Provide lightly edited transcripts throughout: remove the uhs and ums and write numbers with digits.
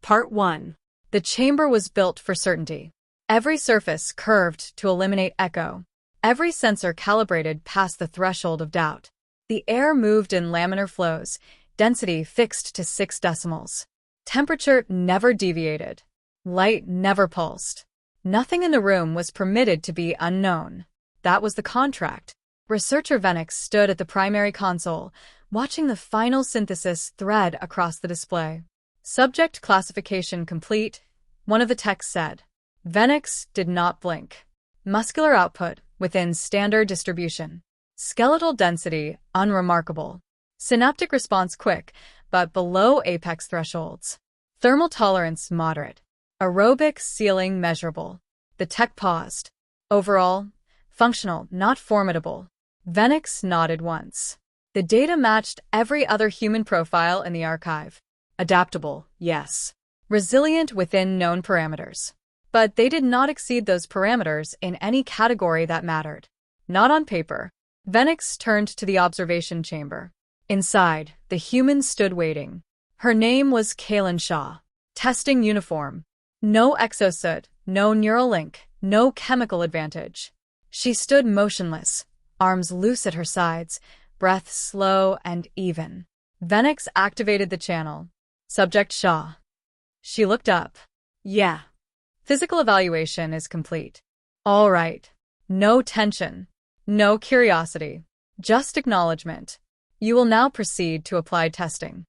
Part 1. The chamber was built for certainty. Every surface curved to eliminate echo. Every sensor calibrated past the threshold of doubt. The air moved in laminar flows, density fixed to 6 decimals. Temperature never deviated. Light never pulsed. Nothing in the room was permitted to be unknown. That was the contract. Researcher Vennix stood at the primary console, watching the final synthesis thread across the display. Subject classification complete, one of the texts said. Vennix did not blink. Muscular output within standard distribution. Skeletal density unremarkable. Synaptic response quick, but below apex thresholds. Thermal tolerance moderate. Aerobic ceiling measurable. The tech paused. Overall, functional, not formidable. Vennix nodded once. The data matched every other human profile in the archive. Adaptable, yes. Resilient within known parameters. But they did not exceed those parameters in any category that mattered. Not on paper. Vennix turned to the observation chamber. Inside, the human stood waiting. Her name was Kaelen Shaw. Testing uniform. No exosuit, no neural link, no chemical advantage. She stood motionless, arms loose at her sides, breath slow and even. Vennix activated the channel. Subject Shaw. She looked up. Yeah. Physical evaluation is complete. All right. No tension. No curiosity. Just acknowledgement. You will now proceed to applied testing.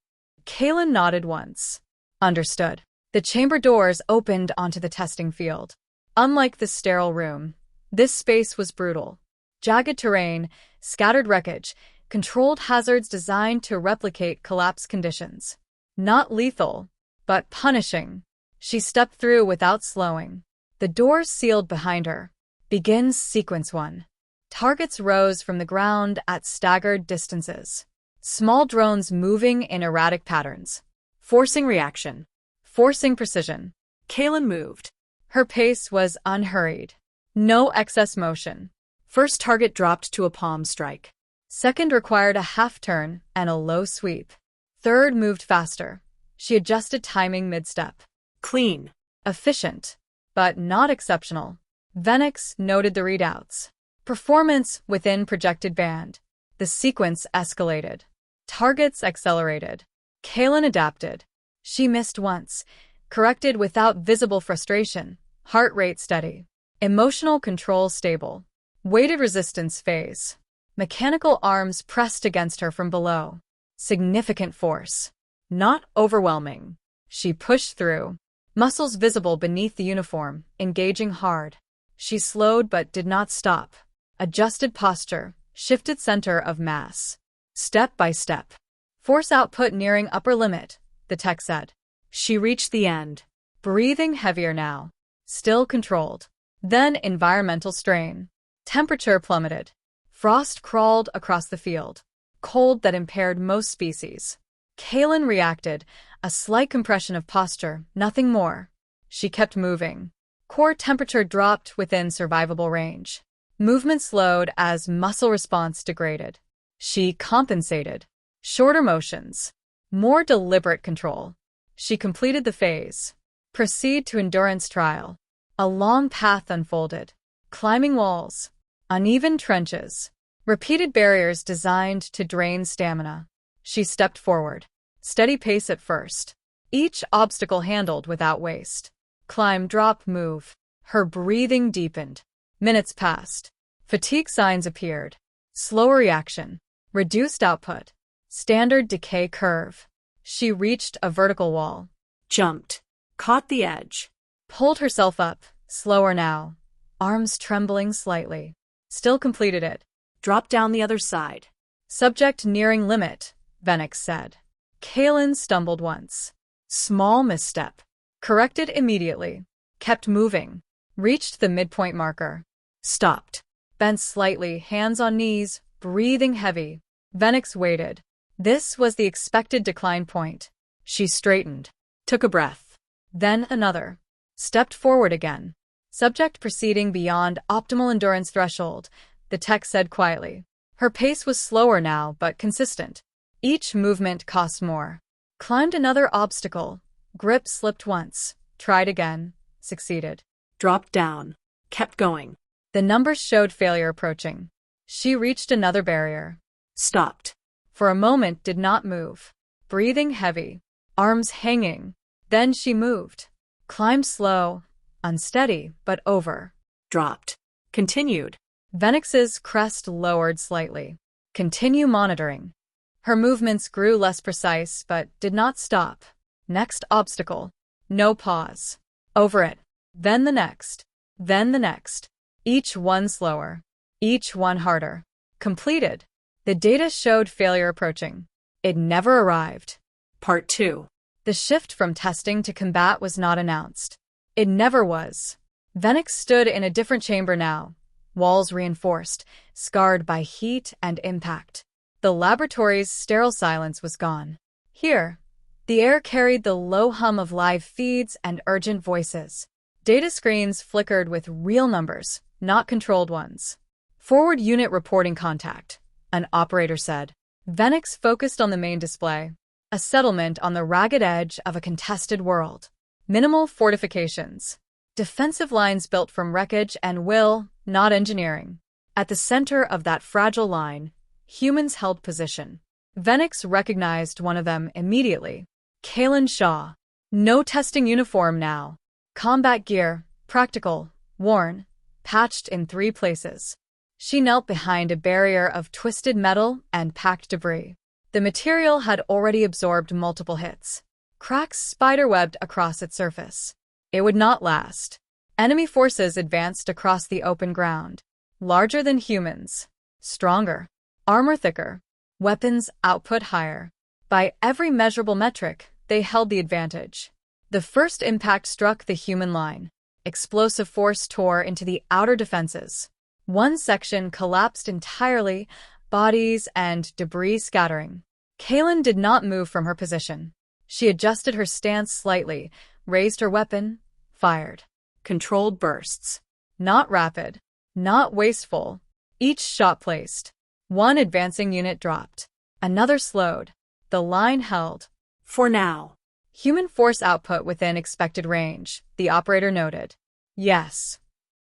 Kaelen nodded once. Understood. The chamber doors opened onto the testing field. Unlike the sterile room, this space was brutal. Jagged terrain, scattered wreckage, controlled hazards designed to replicate collapse conditions. Not lethal, but punishing. She stepped through without slowing. The doors sealed behind her. Begins sequence 1. Targets rose from the ground at staggered distances. Small drones moving in erratic patterns. Forcing reaction. Forcing precision. Kaelen moved. Her pace was unhurried. No excess motion. First target dropped to a palm strike. Second required a half turn and a low sweep. Third moved faster. She adjusted timing mid-step. Clean. Efficient, but not exceptional. Vennix noted the readouts. Performance within projected band. The sequence escalated. Targets accelerated. Kaelen adapted. She missed once, corrected without visible frustration, heart rate steady. Emotional control stable. Weighted resistance phase. Mechanical arms pressed against her from below. Significant force. Not overwhelming. She pushed through. Muscles visible beneath the uniform, engaging hard. She slowed but did not stop. Adjusted posture, shifted center of mass. Step by step. Force output nearing upper limit, the tech said. She reached the end. Breathing heavier now. Still controlled. Then environmental strain. Temperature plummeted. Frost crawled across the field. Cold that impaired most species. Kaelen reacted, a slight compression of posture, nothing more. She kept moving. Core temperature dropped within survivable range. Movement slowed as muscle response degraded. She compensated. Shorter motions. More deliberate control. She completed the phase. Proceed to endurance trial. A long path unfolded. Climbing walls. Uneven trenches. Repeated barriers designed to drain stamina. She stepped forward. Steady pace at first. Each obstacle handled without waste. Climb, drop, move. Her breathing deepened. Minutes passed. Fatigue signs appeared. Slower reaction. Reduced output. Standard decay curve. She reached a vertical wall. Jumped. Caught the edge. Pulled herself up, slower now. Arms trembling slightly. Still completed it. Dropped down the other side. Subject nearing limit, Vennix said. Kaelen stumbled once. Small misstep. Corrected immediately. Kept moving. Reached the midpoint marker. Stopped. Bent slightly, hands on knees, breathing heavy. Vennix waited. This was the expected decline point. She straightened. Took a breath. Then another. Stepped forward again. Subject proceeding beyond optimal endurance threshold, the tech said quietly. Her pace was slower now, but consistent. Each movement cost more. Climbed another obstacle. Grip slipped once, tried again, succeeded. Dropped down. Kept going. The numbers showed failure approaching. She reached another barrier. Stopped. For a moment did not move. Breathing heavy. Arms hanging. Then she moved. Climbed slow. Unsteady, but over. Dropped. Continued. Vennix's crest lowered slightly. Continue monitoring. Her movements grew less precise, but did not stop. Next obstacle. No pause. Over it. Then the next. Then the next. Each one slower. Each one harder. Completed. The data showed failure approaching. It never arrived. Part 2. The shift from testing to combat was not announced. It never was. Vennix stood in a different chamber now. Walls reinforced, scarred by heat and impact. The laboratory's sterile silence was gone. Here, the air carried the low hum of live feeds and urgent voices. Data screens flickered with real numbers, not controlled ones. Forward unit reporting contact, an operator said. Vennix focused on the main display. A settlement on the ragged edge of a contested world. Minimal fortifications. Defensive lines built from wreckage and will, not engineering. At the center of that fragile line, humans held position. Vennix recognized one of them immediately. Kaelen Shaw. No testing uniform now. Combat gear, practical, worn, patched in 3 places. She knelt behind a barrier of twisted metal and packed debris. The material had already absorbed multiple hits. Cracks spiderwebbed across its surface. It would not last. Enemy forces advanced across the open ground. Larger than humans. Stronger. Armor thicker. Weapons output higher. By every measurable metric, they held the advantage. The first impact struck the human line. Explosive force tore into the outer defenses. One section collapsed entirely, bodies and debris scattering. Kaelen did not move from her position. She adjusted her stance slightly, raised her weapon, fired. Controlled bursts. Not rapid. Not wasteful. Each shot placed. One advancing unit dropped. Another slowed. The line held. For now. Human force output within expected range, the operator noted. Yes.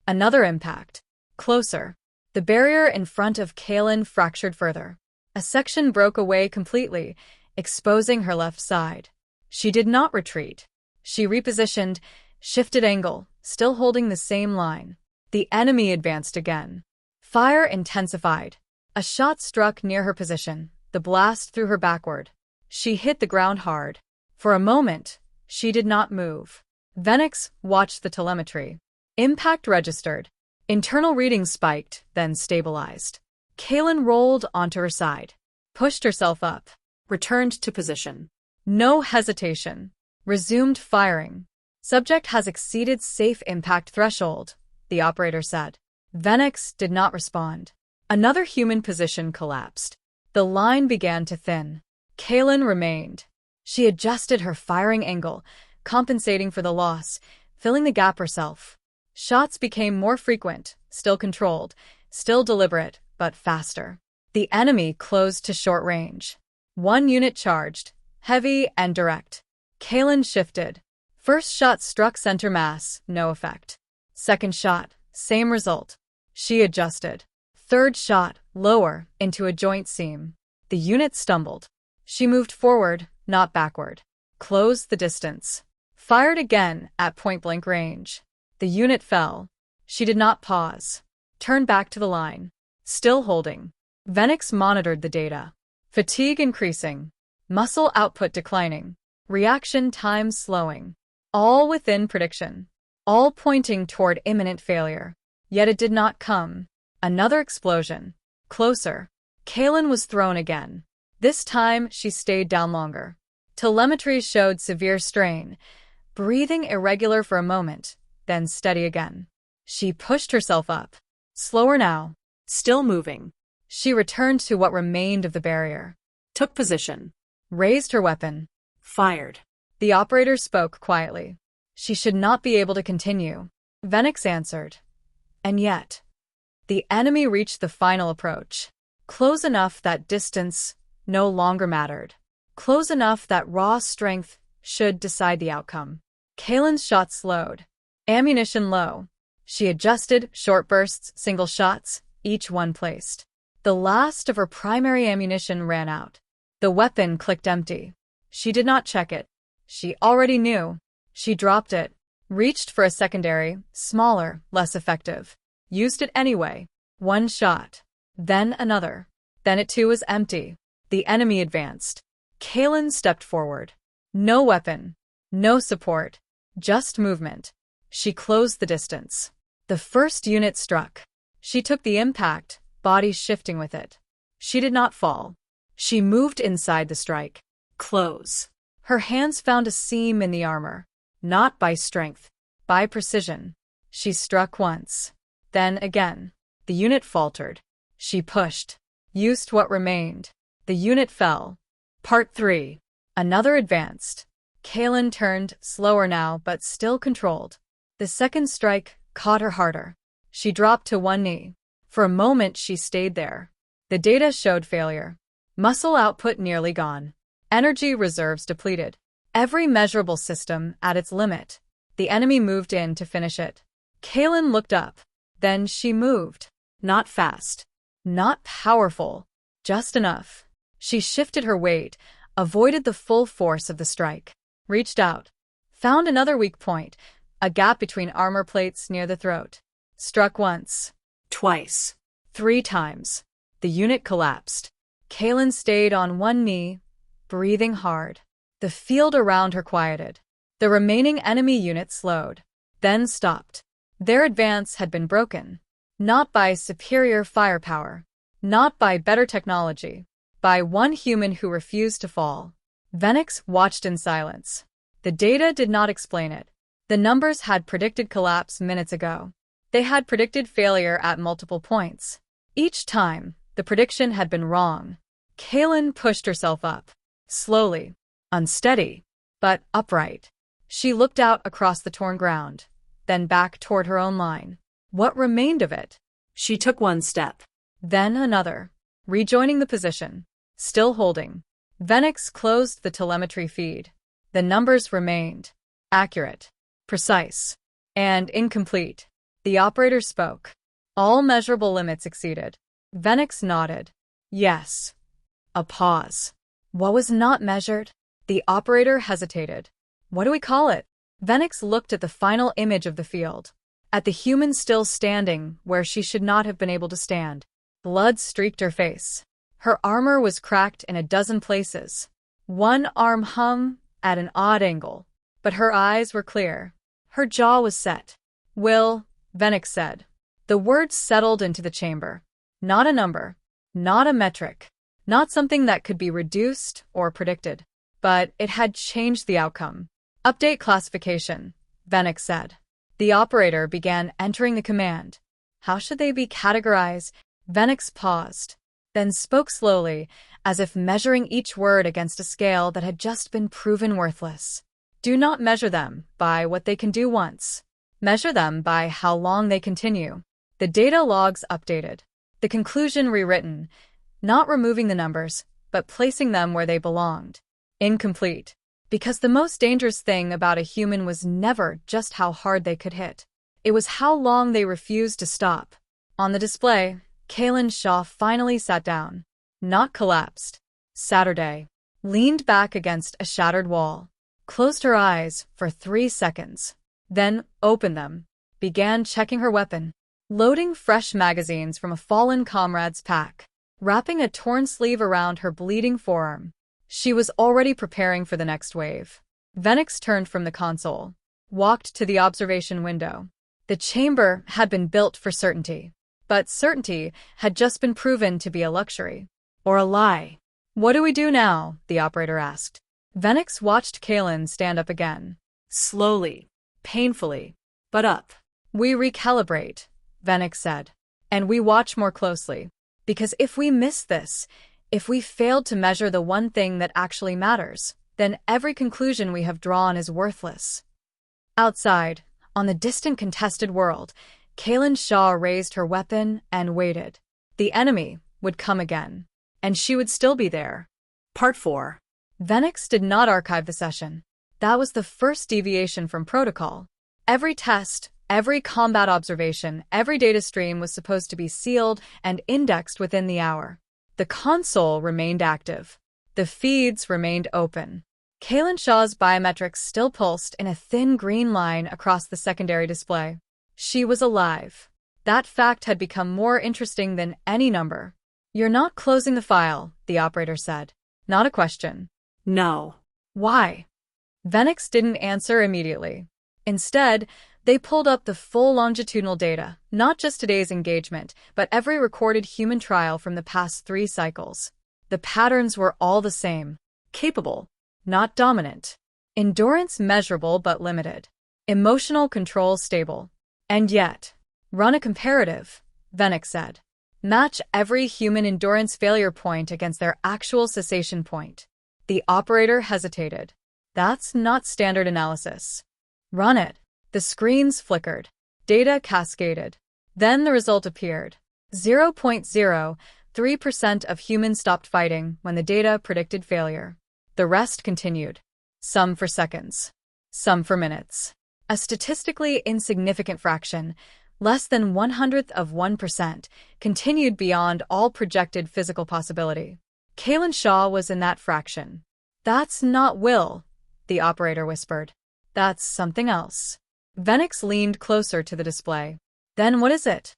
Another impact. Closer. The barrier in front of Kaelen fractured further. A section broke away completely, exposing her left side. She did not retreat. She repositioned, shifted angle, still holding the same line. The enemy advanced again. Fire intensified. A shot struck near her position, the blast threw her backward. She hit the ground hard. For a moment, she did not move. Vennix watched the telemetry. Impact registered. Internal readings spiked, then stabilized. Kaelen rolled onto her side. Pushed herself up. Returned to position. No hesitation. Resumed firing. Subject has exceeded safe impact threshold, the operator said. Vennix did not respond. Another human position collapsed. The line began to thin. Kaelen remained. She adjusted her firing angle, compensating for the loss, filling the gap herself. Shots became more frequent, still controlled, still deliberate, but faster. The enemy closed to short range. One unit charged, heavy and direct. Kaelen shifted. First shot struck center mass, no effect. Second shot, same result. She adjusted. Third shot, lower, into a joint seam. The unit stumbled. She moved forward, not backward. Closed the distance. Fired again at point-blank range. The unit fell. She did not pause. Turned back to the line. Still holding. Vennix monitored the data. Fatigue increasing. Muscle output declining. Reaction time slowing. All within prediction. All pointing toward imminent failure. Yet it did not come. Another explosion. Closer. Kaelen was thrown again. This time, she stayed down longer. Telemetry showed severe strain. Breathing irregular for a moment, then steady again. She pushed herself up. Slower now. Still moving. She returned to what remained of the barrier. Took position. Raised her weapon. Fired. The operator spoke quietly. She should not be able to continue. Vennix answered. And yet, the enemy reached the final approach. Close enough that distance no longer mattered. Close enough that raw strength should decide the outcome. Kaelen's shot slowed. Ammunition low. She adjusted short bursts, single shots, each one placed. The last of her primary ammunition ran out. The weapon clicked empty. She did not check it. She already knew. She dropped it, reached for a secondary, smaller, less effective. Used it anyway. One shot. Then another. Then it too was empty. The enemy advanced. Kaelen stepped forward. No weapon. No support. Just movement. She closed the distance. The first unit struck. She took the impact, body shifting with it. She did not fall. She moved inside the strike. Close. Her hands found a seam in the armor. Not by strength, by precision. She struck once. Then again. The unit faltered. She pushed. Used what remained. The unit fell. Part 3. Another advanced. Kaelen turned, slower now, but still controlled. The second strike caught her harder. She dropped to one knee. For a moment she stayed there. The data showed failure. Muscle output nearly gone. Energy reserves depleted. Every measurable system at its limit. The enemy moved in to finish it. Kaelen looked up. Then she moved. Not fast. Not powerful. Just enough. She shifted her weight, avoided the full force of the strike. Reached out. Found another weak point, a gap between armor plates near the throat. Struck once. Twice. 3 times. The unit collapsed. Kaelen stayed on one knee, breathing hard. The field around her quieted. The remaining enemy unit slowed, then stopped. Their advance had been broken. Not by superior firepower. Not by better technology. By one human who refused to fall. Vennix watched in silence. The data did not explain it. The numbers had predicted collapse minutes ago. They had predicted failure at multiple points. Each time, the prediction had been wrong. Kaelen pushed herself up. Slowly. Unsteady. But upright. She looked out across the torn ground. Then back toward her own line. What remained of it? She took one step. Then another. Rejoining the position. Still holding. Vennix closed the telemetry feed. The numbers remained. Accurate. Precise. And incomplete. The operator spoke. All measurable limits exceeded. Vennix nodded. Yes. A pause. What was not measured? The operator hesitated. What do we call it? Vennix looked at the final image of the field. At the human still standing where she should not have been able to stand. Blood streaked her face. Her armor was cracked in a dozen places. One arm hung at an odd angle. But her eyes were clear. Her jaw was set. Will, Vennix said. The words settled into the chamber. Not a number. Not a metric. Not something that could be reduced or predicted. But it had changed the outcome. Update classification, Vennix said. The operator began entering the command. How should they be categorized? Vennix paused, then spoke slowly, as if measuring each word against a scale that had just been proven worthless. Do not measure them by what they can do once. Measure them by how long they continue. The data logs updated. The conclusion rewritten, not removing the numbers, but placing them where they belonged. Incomplete. Because the most dangerous thing about a human was never just how hard they could hit. It was how long they refused to stop. On the display, Kaelen Shaw finally sat down. Not collapsed. Saturday. Leaned back against a shattered wall. Closed her eyes for 3 seconds. Then opened them. Began checking her weapon. Loading fresh magazines from a fallen comrade's pack. Wrapping a torn sleeve around her bleeding forearm. She was already preparing for the next wave. Vennix turned from the console. Walked to the observation window. The chamber had been built for certainty. But certainty had just been proven to be a luxury. Or a lie. What do we do now? The operator asked. Vennix watched Kaelen stand up again. Slowly. Painfully. But up. We recalibrate, Vennix said. And we watch more closely. Because if we miss this, if we failed to measure the one thing that actually matters, then every conclusion we have drawn is worthless. Outside, on the distant contested world, Kaelen Shaw raised her weapon and waited. The enemy would come again. And she would still be there. Part 4. Vennix did not archive the session. That was the first deviation from protocol. Every test, every combat observation, every data stream was supposed to be sealed and indexed within the hour. The console remained active. The feeds remained open. Kaelen Shaw's biometrics still pulsed in a thin green line across the secondary display. She was alive. That fact had become more interesting than any number. "You're not closing the file," the operator said. Not a question. No. Why? Vennix didn't answer immediately. Instead, they pulled up the full longitudinal data, not just today's engagement, but every recorded human trial from the past 3 cycles. The patterns were all the same. Capable, not dominant. Endurance measurable but limited. Emotional control stable. And yet, run a comparative, Vennix said. Match every human endurance failure point against their actual cessation point. The operator hesitated. That's not standard analysis. Run it. The screens flickered. Data cascaded. Then the result appeared. 0.03% of humans stopped fighting when the data predicted failure. The rest continued. Some for seconds. Some for minutes. A statistically insignificant fraction, less than 0.01%, continued beyond all projected physical possibility. Kaelen Shaw was in that fraction. "That's not will," the operator whispered. "That's something else." Vennix leaned closer to the display. "Then what is it?"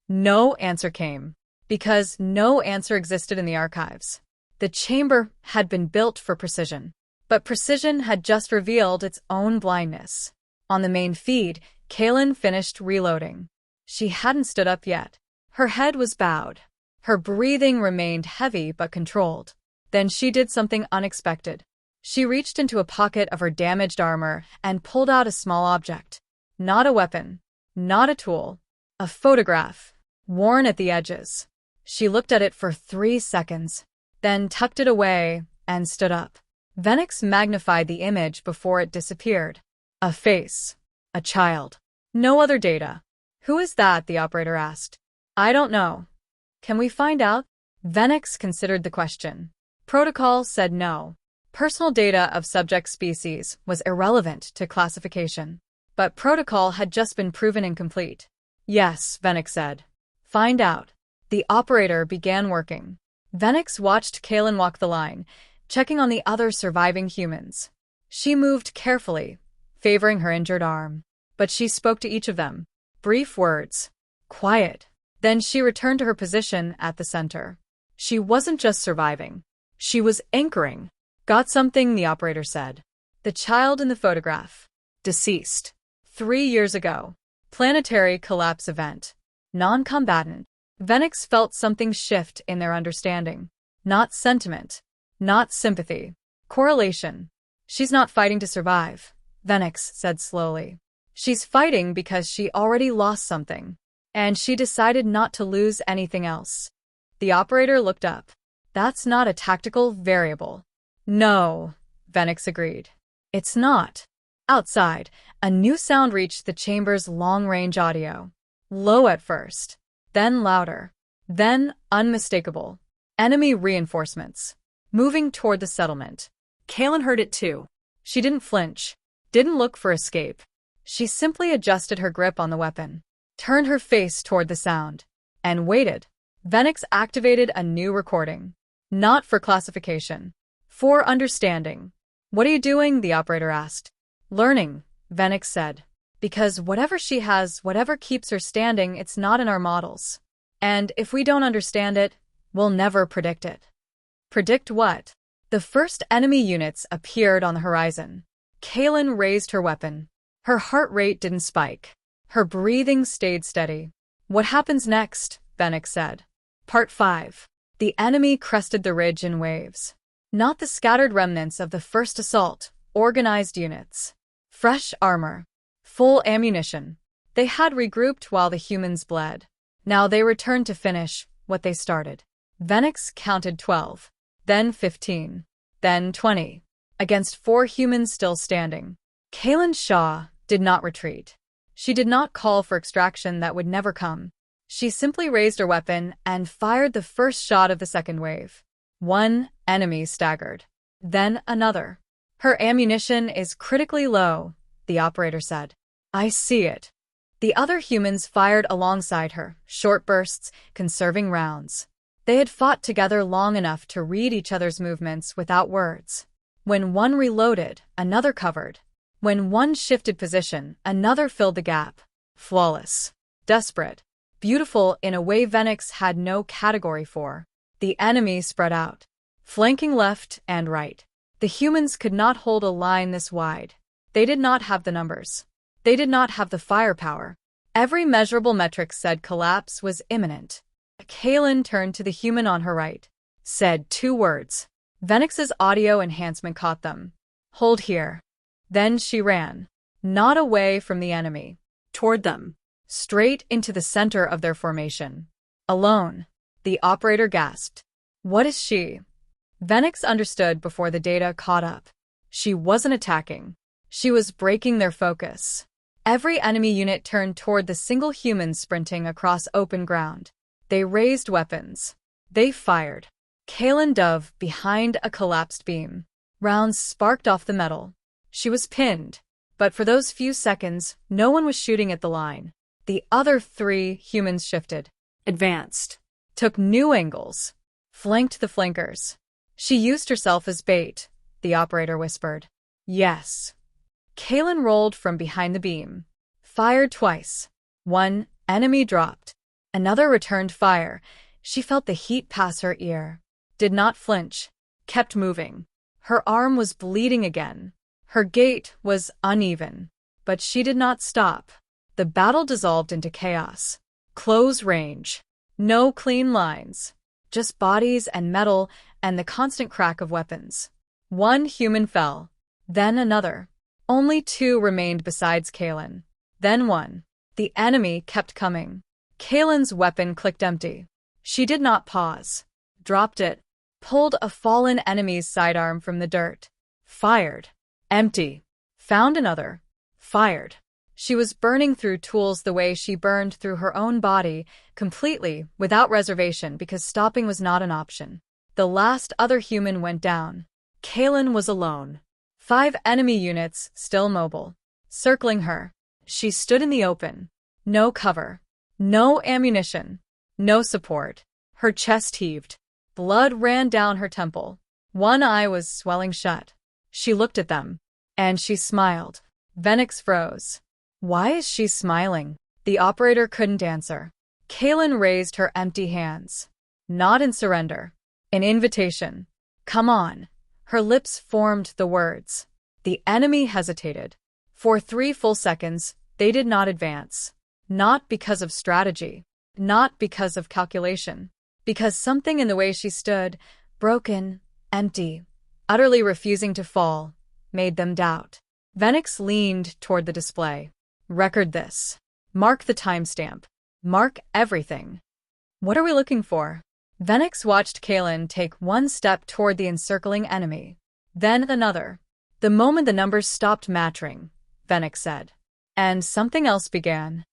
No answer came. Because no answer existed in the archives. The chamber had been built for precision. But precision had just revealed its own blindness. On the main feed, Kaelen finished reloading. She hadn't stood up yet. Her head was bowed. Her breathing remained heavy but controlled. Then she did something unexpected. She reached into a pocket of her damaged armor and pulled out a small object. Not a weapon. Not a tool. A photograph. Worn at the edges. She looked at it for 3 seconds, then tucked it away and stood up. Vennix magnified the image before it disappeared. A face. A child. No other data. "Who is that?" the operator asked. "I don't know." "Can we find out?" Vennix considered the question. Protocol said no. Personal data of subject species was irrelevant to classification. But protocol had just been proven incomplete. "Yes," Vennix said. "Find out." The operator began working. Vennix watched Kaelen walk the line, checking on the other surviving humans. She moved carefully, favoring her injured arm. But she spoke to each of them. Brief words. Quiet. Then she returned to her position at the center. She wasn't just surviving. She was anchoring. "Got something," the operator said. "The child in the photograph. Deceased. 3 years ago. Planetary collapse event. Non-combatant." Vennix felt something shift in their understanding. Not sentiment. Not sympathy. Correlation. "She's not fighting to survive," Vennix said slowly. "She's fighting because she already lost something. And she decided not to lose anything else." The operator looked up. "That's not a tactical variable." "No," Vennix agreed. "It's not." Outside, a new sound reached the chamber's long-range audio. Low at first. Then louder. Then unmistakable. Enemy reinforcements. Moving toward the settlement. Kaelen heard it too. She didn't flinch. Didn't look for escape. She simply adjusted her grip on the weapon. Turned her face toward the sound. And waited. Vennix activated a new recording. Not for classification. For understanding. "What are you doing?" the operator asked. "Learning," Vennix said. "Because whatever she has, whatever keeps her standing, it's not in our models. And if we don't understand it, we'll never predict it." Predict what? The first enemy units appeared on the horizon. Kaelen raised her weapon. Her heart rate didn't spike. Her breathing stayed steady. "What happens next?" Vennix said. Part 5. The enemy crested the ridge in waves. Not the scattered remnants of the first assault, organized units. Fresh armor. Full ammunition. They had regrouped while the humans bled. Now they returned to finish what they started. Vennix counted 12. Then 15. Then 20. Against 4 humans still standing. Kaelen Shaw did not retreat. She did not call for extraction that would never come. She simply raised her weapon and fired the first shot of the second wave. One enemy staggered. Then another. Her ammunition is critically low, the operator said. I see it. The other humans fired alongside her, short bursts, conserving rounds. They had fought together long enough to read each other's movements without words. When one reloaded, another covered. When one shifted position, another filled the gap. Flawless. Desperate. Beautiful in a way Vennix had no category for. The enemy spread out, flanking left and right. The humans could not hold a line this wide. They did not have the numbers. They did not have the firepower. Every measurable metric said collapse was imminent. Kaelen turned to the human on her right. Said 2 words. Vennix's audio enhancement caught them. Hold here. Then she ran. Not away from the enemy. Toward them. Straight into the center of their formation. Alone. The operator gasped. What is she? Vennix understood before the data caught up. She wasn't attacking. She was breaking their focus. Every enemy unit turned toward the single human sprinting across open ground. They raised weapons. They fired. Kaelen dove behind a collapsed beam. Rounds sparked off the metal. She was pinned. But for those few seconds, no one was shooting at the line. The other 3 humans shifted. Advanced. Took new angles. Flanked the flankers. She used herself as bait, the operator whispered. Yes. Kaelen rolled from behind the beam. Fired twice. One enemy dropped. Another returned fire. She felt the heat pass her ear. Did not flinch. Kept moving. Her arm was bleeding again. Her gait was uneven. But she did not stop. The battle dissolved into chaos. Close range. No clean lines. Just bodies and metal and the constant crack of weapons. One human fell. Then another. Only 2 remained besides Kaelen. Then one. The enemy kept coming. Kaelen's weapon clicked empty. She did not pause. Dropped it. Pulled a fallen enemy's sidearm from the dirt. Fired. Empty. Found another. Fired. She was burning through tools the way she burned through her own body, completely, without reservation because stopping was not an option. The last other human went down. Kaelen was alone. 5 enemy units, still mobile. Circling her. She stood in the open. No cover. No ammunition. No support. Her chest heaved. Blood ran down her temple. One eye was swelling shut. She looked at them. And she smiled. Vennix froze. Why is she smiling? The operator couldn't answer. Kaelen raised her empty hands. Not in surrender. In invitation. Come on. Her lips formed the words. The enemy hesitated. For 3 full seconds, they did not advance. Not because of strategy. Not because of calculation. Because something in the way she stood, broken, empty, utterly refusing to fall, made them doubt. Vennix leaned toward the display. Record this. Mark the timestamp. Mark everything. What are we looking for? Vennix watched Kaelen take 1 step toward the encircling enemy. Then another. The moment the numbers stopped matching, Vennix said. And something else began.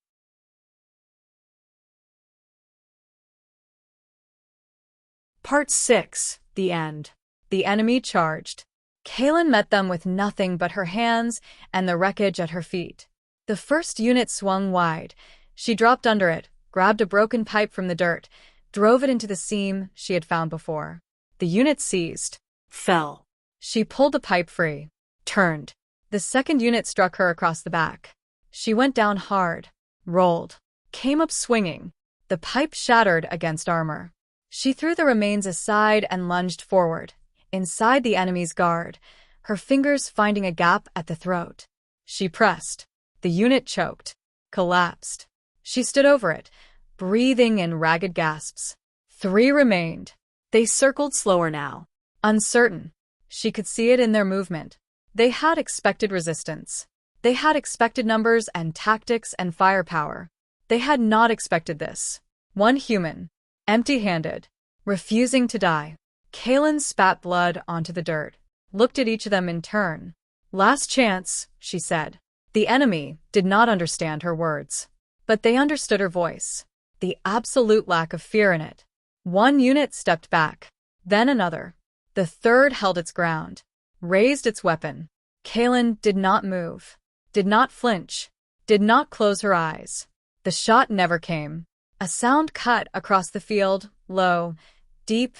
Part 6. The End. The enemy charged. Kaelen met them with nothing but her hands and the wreckage at her feet. The first unit swung wide. She dropped under it, grabbed a broken pipe from the dirt, drove it into the seam she had found before. The unit seized. Fell. She pulled the pipe free. Turned. The second unit struck her across the back. She went down hard. Rolled. Came up swinging. The pipe shattered against armor. She threw the remains aside and lunged forward, inside the enemy's guard, her fingers finding a gap at the throat. She pressed. The unit choked. Collapsed. She stood over it, breathing in ragged gasps. 3 remained. They circled slower now. Uncertain. She could see it in their movement. They had expected resistance. They had expected numbers and tactics and firepower. They had not expected this. 1 human. Empty-handed. Refusing to die. Kaelen spat blood onto the dirt. Looked at each of them in turn. Last chance, she said. The enemy did not understand her words. But they understood her voice. The absolute lack of fear in it. 1 unit stepped back. Then another. The third held its ground. raised its weapon. Kaelen did not move, did not flinch, did not close her eyes. The shot never came. A sound cut across the field, low, deep,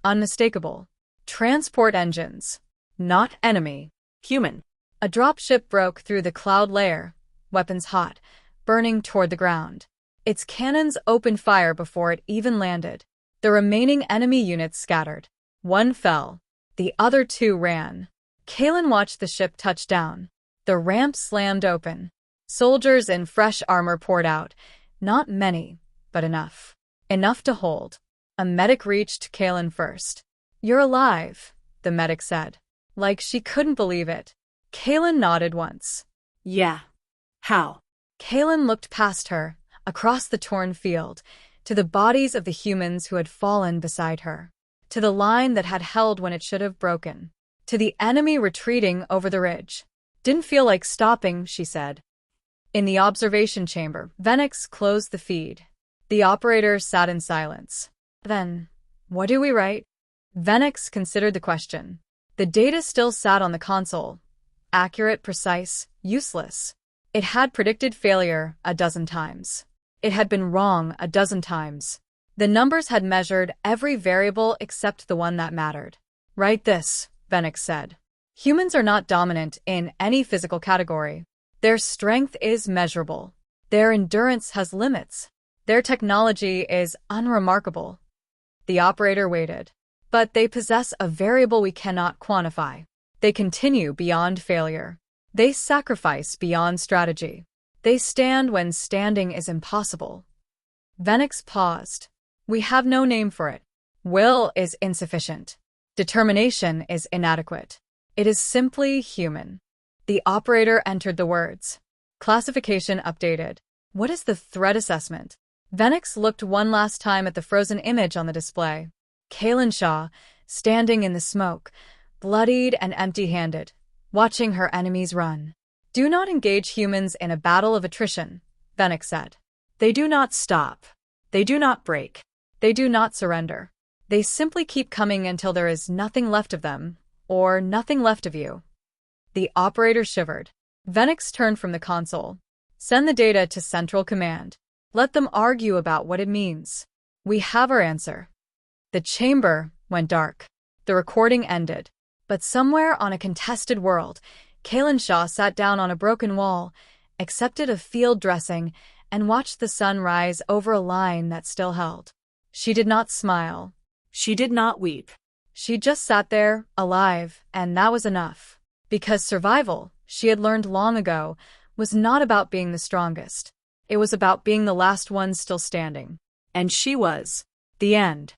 unmistakable. Transport engines. Not enemy. Human. A dropship broke through the cloud layer, weapons hot, burning toward the ground. Its cannons opened fire before it even landed. The remaining enemy units scattered. One fell. The other two ran. Kaelen watched the ship touch down. The ramp slammed open. Soldiers in fresh armor poured out. Not many, but enough. Enough to hold. A medic reached Kaelen first. "You're alive," the medic said. Like she couldn't believe it. Kaelen nodded once. Yeah. How? Kaelen looked past her, across the torn field, to the bodies of the humans who had fallen beside her, to the line that had held when it should have broken, to the enemy retreating over the ridge. "Didn't feel like stopping," she said. In the observation chamber, Vennix closed the feed. The operator sat in silence. "Then, what do we write?" Vennix considered the question. The data still sat on the console. Accurate, precise, useless. It had predicted failure a dozen times. It had been wrong a dozen times. The numbers had measured every variable except the one that mattered. "Write this," Vennix said. "Humans are not dominant in any physical category. Their strength is measurable. Their endurance has limits. Their technology is unremarkable." The operator waited. "But they possess a variable we cannot quantify. They continue beyond failure. They sacrifice beyond strategy. They stand when standing is impossible." Vennix paused. "We have no name for it. Will is insufficient. Determination is inadequate. It is simply human." The operator entered the words. Classification updated. "What is the threat assessment?" Vennix looked one last time at the frozen image on the display. Kaelen Shaw, standing in the smoke, bloodied and empty-handed, watching her enemies run. "Do not engage humans in a battle of attrition," Vennix said. "They do not stop. They do not break. They do not surrender. They simply keep coming until there is nothing left of them, or nothing left of you." The operator shivered. Vennix turned from the console. "Send the data to Central Command. Let them argue about what it means. We have our answer." The chamber went dark. The recording ended. But somewhere on a contested world, Kaelen Shaw sat down on a broken wall, accepted a field dressing, and watched the sun rise over a line that still held. She did not smile. She did not weep. She just sat there, alive, and that was enough. Because survival, she had learned long ago, was not about being the strongest. It was about being the last one still standing. And she was. The end.